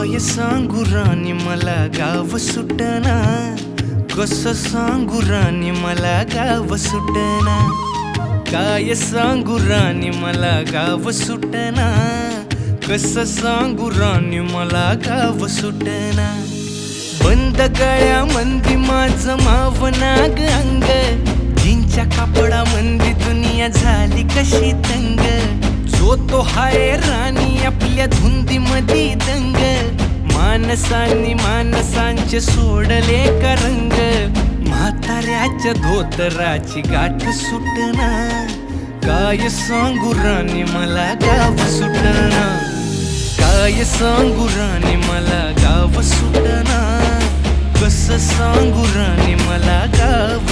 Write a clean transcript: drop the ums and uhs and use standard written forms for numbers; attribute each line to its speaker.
Speaker 1: काय सांगू राणी मला गाव सुटना, कसं सांगू राणी मला गाव सुटना, काय सांगू राणी मला गाव सुटना, कसं सांगू राणी मला गाव सुटना। बंद गळ्यामंदी माझं मावनाग अंग, जीनच्या कापडामंदी दुनिया झाली कशी तंग, जो तो हाय राणी आपल्या धुंदीमधी दंग, माणसांनी माणसांचे सोडले का रंग, म्हाताऱ्याच्या धोतराची गाठ सुटना, काय सांगू राणी मला गाव सुटना, काय सांगू राणी मला गाव सुटना, कसं सांगू राणी मला गाव